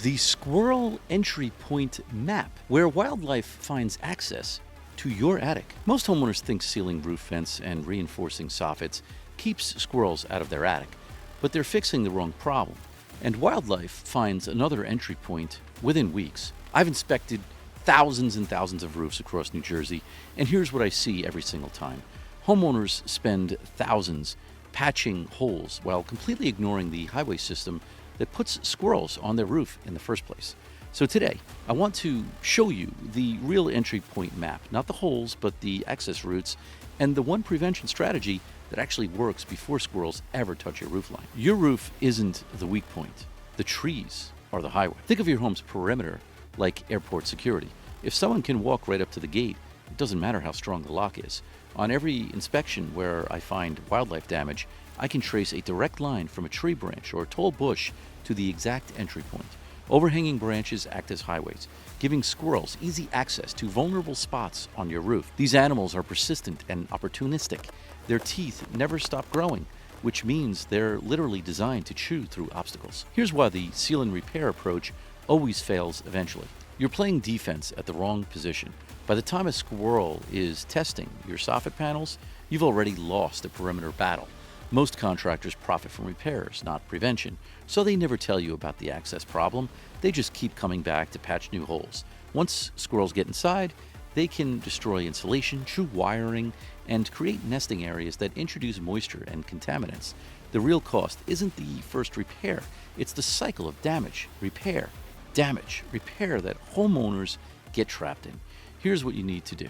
The Squirrel Entry Point Map, where wildlife finds access to your attic. Most homeowners think sealing roof vents and reinforcing soffits keeps squirrels out of their attic, but they're fixing the wrong problem, and wildlife finds another entry point within weeks. I've inspected thousands and thousands of roofs across New Jersey, and here's what I see every single time. Homeowners spend thousands patching holes while completely ignoring the highway system that puts squirrels on their roof in the first place. So today, I want to show you the real entry point map, not the holes, but the access routes, and the one prevention strategy that actually works before squirrels ever touch your roof line. Your roof isn't the weak point. The trees are the highway. Think of your home's perimeter like airport security. If someone can walk right up to the gate, it doesn't matter how strong the lock is. On every inspection where I find wildlife damage, I can trace a direct line from a tree branch or a tall bush to the exact entry point. Overhanging branches act as highways, giving squirrels easy access to vulnerable spots on your roof. These animals are persistent and opportunistic. Their teeth never stop growing, which means they're literally designed to chew through obstacles. Here's why the seal and repair approach always fails eventually. You're playing defense at the wrong position. By the time a squirrel is testing your soffit panels, you've already lost a perimeter battle. Most contractors profit from repairs, not prevention, so they never tell you about the access problem. They just keep coming back to patch new holes. Once squirrels get inside, they can destroy insulation, chew wiring, and create nesting areas that introduce moisture and contaminants. The real cost isn't the first repair, it's the cycle of damage, repair, that homeowners get trapped in. Here's what you need to do.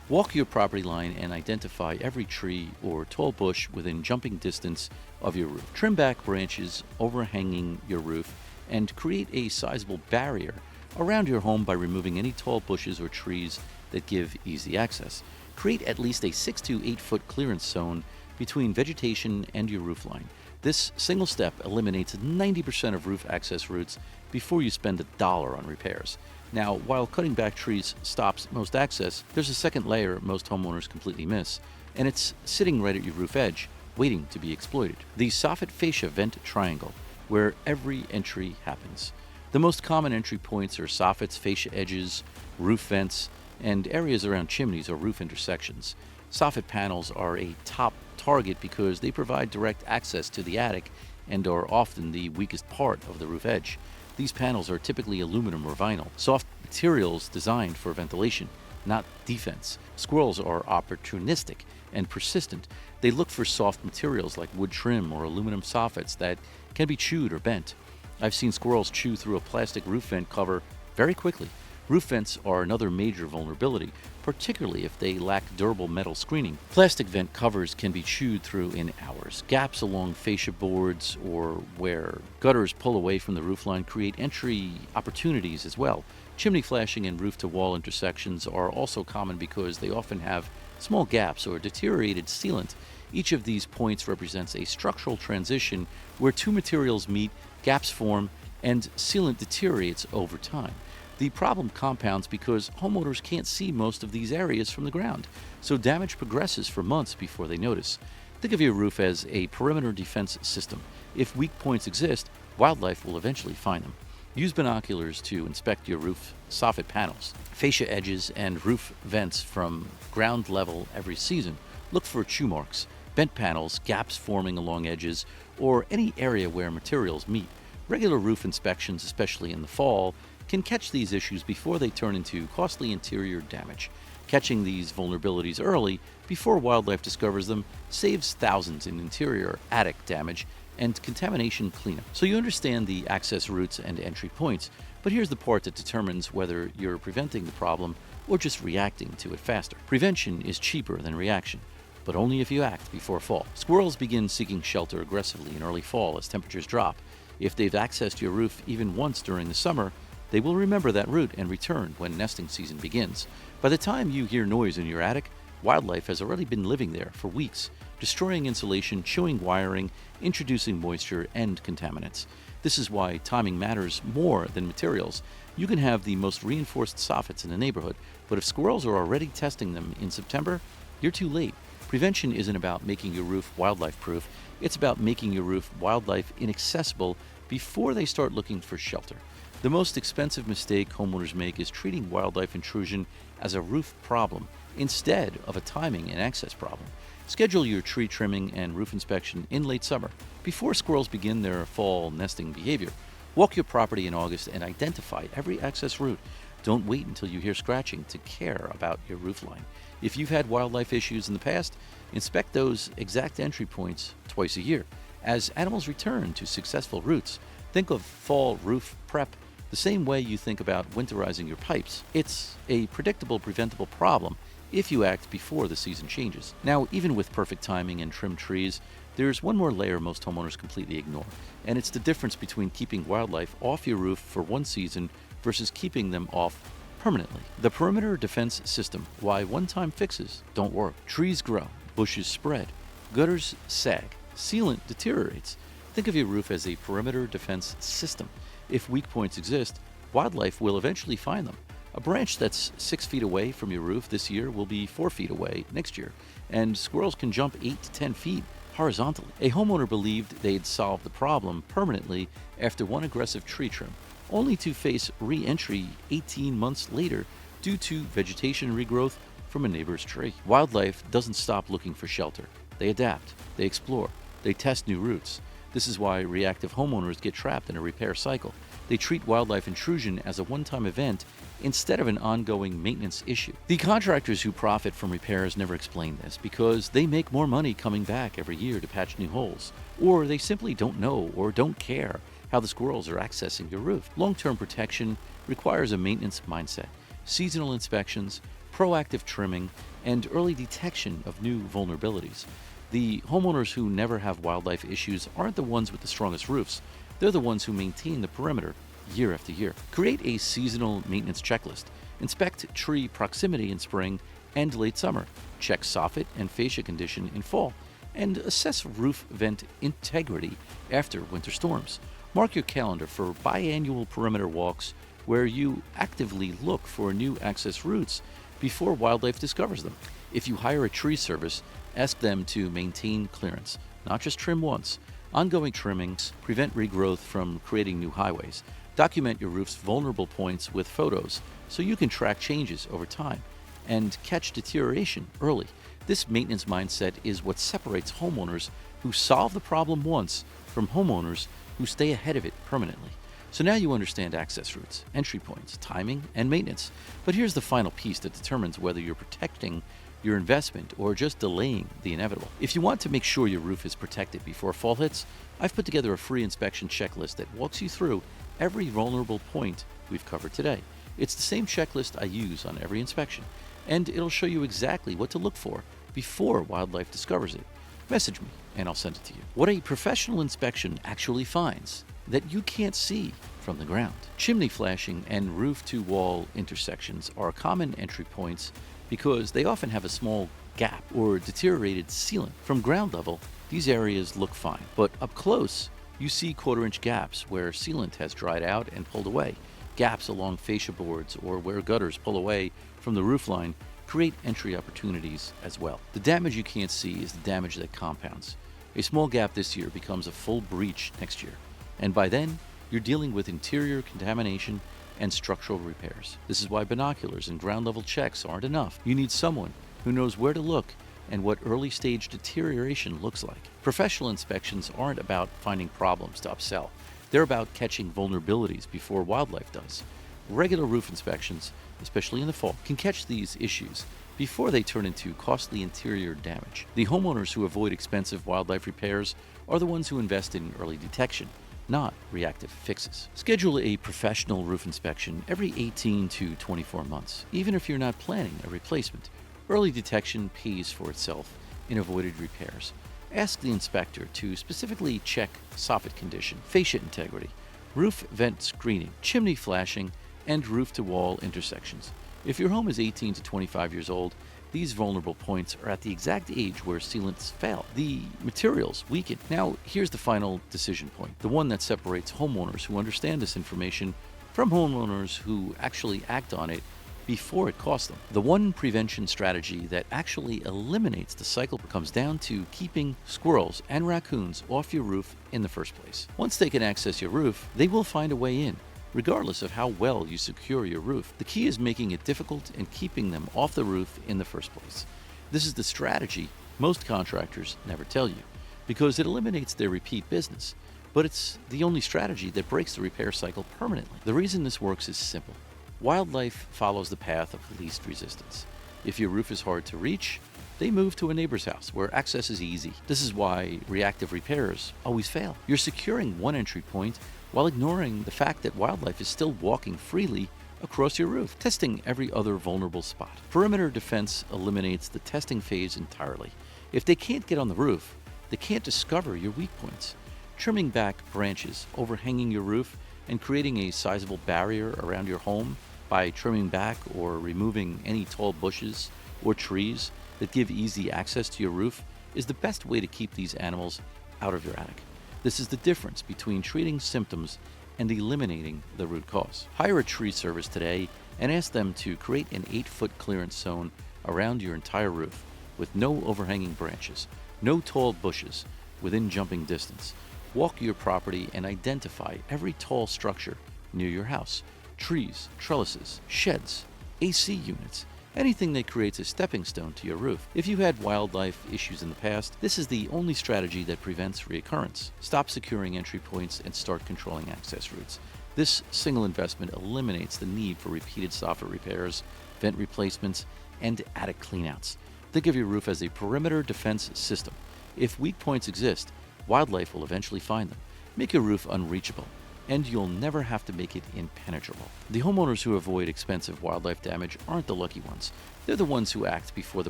Walk your property line and identify every tree or tall bush within jumping distance of your roof. Trim back branches overhanging your roof and create a sizable barrier around your home by removing any tall bushes or trees that give easy access. Create at least a 6 to 8 foot clearance zone between vegetation and your roof line. This single step eliminates 90% of roof access routes before you spend $1 on repairs. Now, while cutting back trees stops most access, there's a second layer most homeowners completely miss, and it's sitting right at your roof edge, waiting to be exploited. The soffit fascia vent triangle, where every entry happens. The most common entry points are soffits, fascia edges, roof vents, and areas around chimneys or roof intersections. Soffit panels are a top target because they provide direct access to the attic and are often the weakest part of the roof edge. These panels are typically aluminum or vinyl, soft materials designed for ventilation, not defense. Squirrels are opportunistic and persistent. They look for soft materials like wood trim or aluminum soffits that can be chewed or bent. I've seen squirrels chew through a plastic roof vent cover very quickly. Roof vents are another major vulnerability, particularly if they lack durable metal screening. Plastic vent covers can be chewed through in hours. Gaps along fascia boards or where gutters pull away from the roofline create entry opportunities as well. Chimney flashing and roof-to-wall intersections are also common because they often have small gaps or deteriorated sealant. Each of these points represents a structural transition where two materials meet, gaps form, and sealant deteriorates over time. The problem compounds because homeowners can't see most of these areas from the ground, so damage progresses for months before they notice. Think of your roof as a perimeter defense system. If weak points exist, wildlife will eventually find them. Use binoculars to inspect your roof soffit panels, fascia edges, and roof vents from ground level every season. Look for chew marks, bent panels, gaps forming along edges, or any area where materials meet. Regular roof inspections, especially in the fall, can catch these issues before they turn into costly interior damage. Catching these vulnerabilities early, before wildlife discovers them, saves thousands in interior attic damage and contamination cleanup. So you understand the access routes and entry points, but here's the part that determines whether you're preventing the problem or just reacting to it faster. Prevention is cheaper than reaction, but only if you act before fall. Squirrels begin seeking shelter aggressively in early fall as temperatures drop. If they've accessed your roof even once during the summer, they will remember that route and return when nesting season begins. By the time you hear noise in your attic, wildlife has already been living there for weeks, destroying insulation, chewing wiring, introducing moisture and contaminants. This is why timing matters more than materials. You can have the most reinforced soffits in the neighborhood, but if squirrels are already testing them in September, you're too late. Prevention isn't about making your roof wildlife proof, it's about making your roof wildlife inaccessible before they start looking for shelter. The most expensive mistake homeowners make is treating wildlife intrusion as a roof problem instead of a timing and access problem. Schedule your tree trimming and roof inspection in late summer, before squirrels begin their fall nesting behavior. Walk your property in August and identify every access route. Don't wait until you hear scratching to care about your roof line. If you've had wildlife issues in the past, inspect those exact entry points twice a year. As animals return to successful routes, think of fall roof prep the same way you think about winterizing your pipes. It's a predictable, preventable problem if you act before the season changes. Now, even with perfect timing and trimmed trees, there's one more layer most homeowners completely ignore, and it's the difference between keeping wildlife off your roof for one season versus keeping them off permanently. The perimeter defense system, why one-time fixes don't work. Trees grow, bushes spread, gutters sag, sealant deteriorates. Think of your roof as a perimeter defense system. If weak points exist, wildlife will eventually find them. A branch that's 6 feet away from your roof this year will be 4 feet away next year, and squirrels can jump 8 to 10 feet horizontally. A homeowner believed they'd solved the problem permanently after one aggressive tree trim, only to face re-entry 18 months later due to vegetation regrowth from a neighbor's tree. Wildlife doesn't stop looking for shelter. They adapt, they explore, they test new routes. This is why reactive homeowners get trapped in a repair cycle. They treat wildlife intrusion as a one-time event instead of an ongoing maintenance issue. The contractors who profit from repairs never explain this because they make more money coming back every year to patch new holes, or they simply don't know or don't care how the squirrels are accessing your roof. Long-term protection requires a maintenance mindset, seasonal inspections, proactive trimming, and early detection of new vulnerabilities. The homeowners who never have wildlife issues aren't the ones with the strongest roofs. They're the ones who maintain the perimeter year after year. Create a seasonal maintenance checklist. Inspect tree proximity in spring and late summer. Check soffit and fascia condition in fall. And assess roof vent integrity after winter storms. Mark your calendar for biannual perimeter walks where you actively look for new access routes before wildlife discovers them. If you hire a tree service, ask them to maintain clearance, not just trim once. Ongoing trimmings prevent regrowth from creating new highways. Document your roof's vulnerable points with photos so you can track changes over time and catch deterioration early. This maintenance mindset is what separates homeowners who solve the problem once from homeowners who stay ahead of it permanently. So now you understand access routes, entry points, timing, and maintenance. But here's the final piece that determines whether you're protecting your investment or just delaying the inevitable. If you want to make sure your roof is protected before fall hits, I've put together a free inspection checklist that walks you through every vulnerable point we've covered today. It's the same checklist I use on every inspection, and it'll show you exactly what to look for before wildlife discovers it. Message me and I'll send it to you. What a professional inspection actually finds that you can't see from the ground. Chimney flashing and roof-to-wall intersections are common entry points because they often have a small gap or deteriorated sealant. From ground level, these areas look fine, but up close, you see quarter-inch gaps where sealant has dried out and pulled away. Gaps along fascia boards or where gutters pull away from the roof line create entry opportunities as well. The damage you can't see is the damage that compounds. A small gap this year becomes a full breach next year, and by then, you're dealing with interior contamination and structural repairs. This is why binoculars and ground-level checks aren't enough. You need someone who knows where to look and what early-stage deterioration looks like. Professional inspections aren't about finding problems to upsell. They're about catching vulnerabilities before wildlife does. Regular roof inspections, especially in the fall, can catch these issues before they turn into costly interior damage. The homeowners who avoid expensive wildlife repairs are the ones who invest in early detection, not reactive fixes. Schedule a professional roof inspection every 18 to 24 months, even if you're not planning a replacement. Early detection pays for itself in avoided repairs. Ask the inspector to specifically check soffit condition, fascia integrity, roof vent screening, chimney flashing, and roof-to-wall intersections. If your home is 18 to 25 years old, these vulnerable points are at the exact age where sealants fail. The materials weaken. Now, here's the final decision point, the one that separates homeowners who understand this information from homeowners who actually act on it before it costs them. The one prevention strategy that actually eliminates the cycle comes down to keeping squirrels and raccoons off your roof in the first place. Once they can access your roof, they will find a way in. regardless of how well you secure your roof. The key is making it difficult and keeping them off the roof in the first place. This is the strategy most contractors never tell you, because it eliminates their repeat business. But it's the only strategy that breaks the repair cycle permanently. The reason this works is simple. Wildlife follows the path of least resistance. If your roof is hard to reach, they move to a neighbor's house where access is easy. This is why reactive repairs always fail. You're securing one entry point while ignoring the fact that wildlife is still walking freely across your roof, testing every other vulnerable spot. Perimeter defense eliminates the testing phase entirely. If they can't get on the roof, they can't discover your weak points. Trimming back branches overhanging your roof and creating a sizable barrier around your home by trimming back or removing any tall bushes or trees that give easy access to your roof is the best way to keep these animals out of your attic. This is the difference between treating symptoms and eliminating the root cause. Hire a tree service today and ask them to create an 8-foot clearance zone around your entire roof with no overhanging branches, no tall bushes within jumping distance. Walk your property and identify every tall structure near your house: trees, trellises, sheds, AC units, anything that creates a stepping stone to your roof. If you had wildlife issues in the past, this is the only strategy that prevents reoccurrence. Stop securing entry points and start controlling access routes. This single investment eliminates the need for repeated soffit repairs, vent replacements, and attic cleanouts. Think of your roof as a perimeter defense system. If weak points exist, wildlife will eventually find them. Make your roof unreachable, and you'll never have to make it impenetrable. The homeowners who avoid expensive wildlife damage aren't the lucky ones. They're the ones who act before the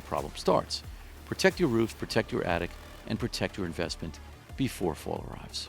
problem starts. Protect your roof, protect your attic, and protect your investment before fall arrives.